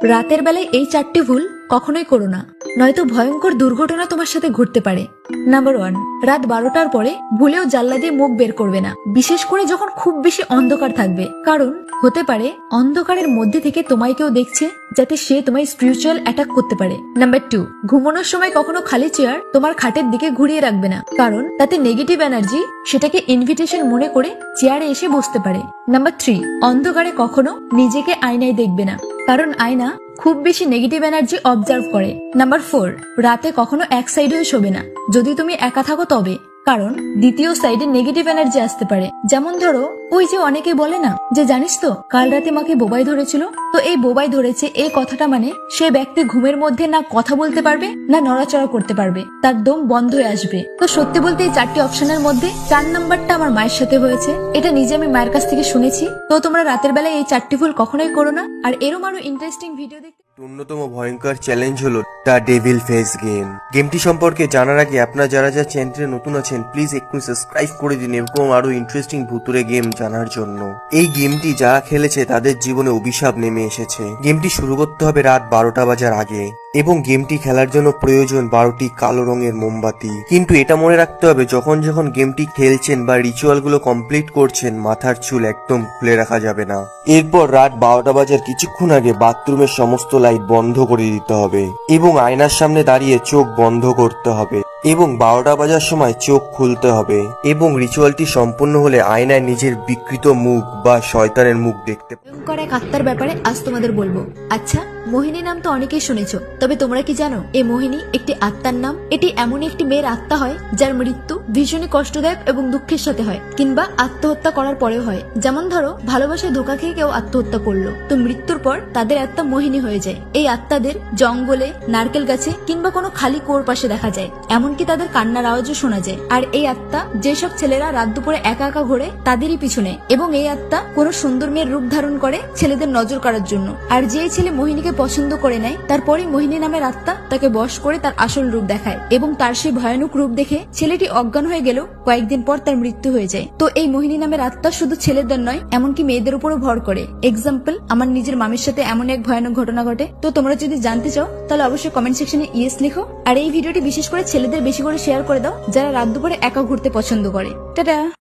রাতের বেলায় এই 4টি ভুল কখনোই করো না, নয়তো ভয়ঙ্কর দুর্ঘটনা তোমার সাথে ঘটতে পারে। নাম্বার 1, রাত 12টার পরে ভুলেও জানলা দিয়ে মুখ বের করবে না, বিশেষ করে যখন খুব বেশি অন্ধকার থাকবে, কারণ হতে পারে অন্ধকারের মধ্যে থেকে তোমায় কেউ দেখছে, যাতে সে তোমায় স্পিরিচুয়াল অ্যাটাক করতে পারে। নাম্বার 2, ঘুমানোর সময় কখনো খালি চেয়ার তোমার খাটের দিকে ঘুরিয়ে রাখবে না, কারণ তাতে নেগেটিভ এনার্জি সেটাকে ইনভিটেশন মনে করে চেয়ারে এসে বসতে পারে। নাম্বার 3, অন্ধকারে কখনো নিজেকে আয়নায় দেখবে না, কারণ আয়না খুব বেশি নেগেটিভ এনার্জি অবজার্ভ করে। নাম্বার 4, রাতে কখনো এক সাইড হয়ে শোবে না, যদি তুমি একা থাকো তবে, কারণ দ্বিতীয় সাইডে নেগেটিভ এনার্জি আসতে পারে। যেমন ধরো, ওই যে অনেকে বলে না যে জানিস তো কাল রাতে মাকে বোবাই ধরেছিল, তো এই বোবাই ধরেছে এই কথাটা মানে সে ব্যক্তি ঘুমের মধ্যে না কথা বলতে পারবে না নড়াচড়া করতে পারবে, তার দম বন্ধ হয়ে আসবে। তো সত্যি বলতে এই 4টি অপশনের মধ্যে 4 নাম্বারটা আমার মায়ের সাথে হয়েছে, এটা নিজে আমি মায়ের কাছ থেকে শুনেছি। তো তোমরা রাতের বেলায় এই 4টি ভুল কখনোই করো না। আর এরম আরো ইন্টারেস্টিং ভিডিও দেখতে অন্যতম ভয়ঙ্কর চ্যালেঞ্জ হলো দ্য ডেভিল ফেস গেম। গেমটি সম্পর্কে জানার আগে আপনারা যারা চ্যানেলে নতুন আছেন প্লিজ একটু সাবস্ক্রাইব করে দিন এরকম আরো ইন্টারেস্টিং ভুতুরে গেম জানার জন্য। এই গেমটি যারা খেলেছে তাদের জীবনে অভিশাপ নেমে এসেছে। গেমটি শুরু করতে হবে রাত 12টা বাজার আগে এবং গেমটি খেলার জন্য প্রয়োজন 12টি কালো রঙের মোমবাতি। কিন্তু এটা মনে রাখতে হবে যখন যখন গেমটি খেলছেন বা রিচুয়াল গুলো কমপ্লিট করছেন মাথার চুল একদম খুলে রাখা যাবে না। এরপর রাত 12টা বাজার কিছুক্ষণ আগে বাথরুমের সমস্ত লাইট বন্ধ করে দিতে হবে এবং আয়নার সামনে দাঁড়িয়ে চোখ বন্ধ করতে হবে এবং 12টা বাজার সময় চোখ খুলতে হবে এবং রিচুয়ালটি সম্পূর্ণ হলে আয়নায় নিজের বিকৃত মুখ বা শয়তানের মুখ দেখতে। ভয়ঙ্কর এক আত্মার ব্যাপারে আজ তোমাদের বলবো। আচ্ছা, মোহিনী নাম তো অনেকেই শুনেছো, তবে তোমরা কি জানো এই মোহিনী একটি আত্মার নাম? এটি এমন একটি মেয়ের আত্মা হয় যার মৃত্যু ভীষণই কষ্টদায়ক এবং দুঃখের সাথে হয়, কিংবা আত্মহত্যা করার পরেও হয়। যেমন ধরো, ভালোবাসায় ধোকা খেয়ে কেউ আত্মহত্যা করলো, তো মৃত্যুর পর তাদের আত্মা মোহিনী হয়ে যায়। এই আত্মাদের জঙ্গলে, নারকেল গাছে কিংবা কোনো খালি কুয়োর পাশে দেখা যায়, এমনকি তাদের কান্নার আওয়াজও শোনা যায়। আর এই আত্মা যেসব ছেলেরা রাত দুপুরে একা একা ঘোরে তাদেরই পিছনে, এবং এই আত্মা কোনো সুন্দর মেয়ের রূপ ধারণ করে ছেলেদের নজর কাড়ার জন্য। আর যে ছেলে মোহিনীকে পছন্দ করে নেয় তারপরে মোহিনী নামের আত্মা তাকে বশ করে তার আসল রূপ দেখায়, এবং তার সেই ভয়ানক রূপ দেখে ছেলেটি অজ্ঞান হয়ে গেলেও কয়েকদিন পর তার মৃত্যু হয়ে যায়। তো এই মোহিনী নামের আত্মা শুধু ছেলেদের নয়, এমনকি মেয়েদের উপরও ভর করে। এক্সাম্পল, আমার নিজের মামির সাথে এমন এক ভয়ানক ঘটনা ঘটে। তো তোমরা যদি জানতে চাও তাহলে অবশ্যই কমেন্ট সেকশনে ইয়েস লিখো। আর এই ভিডিওটি বিশেষ করে ছেলেদের বেশি করে শেয়ার করে দাও যারা রাত দুপুরে একা ঘুরতে পছন্দ করে। টাটা।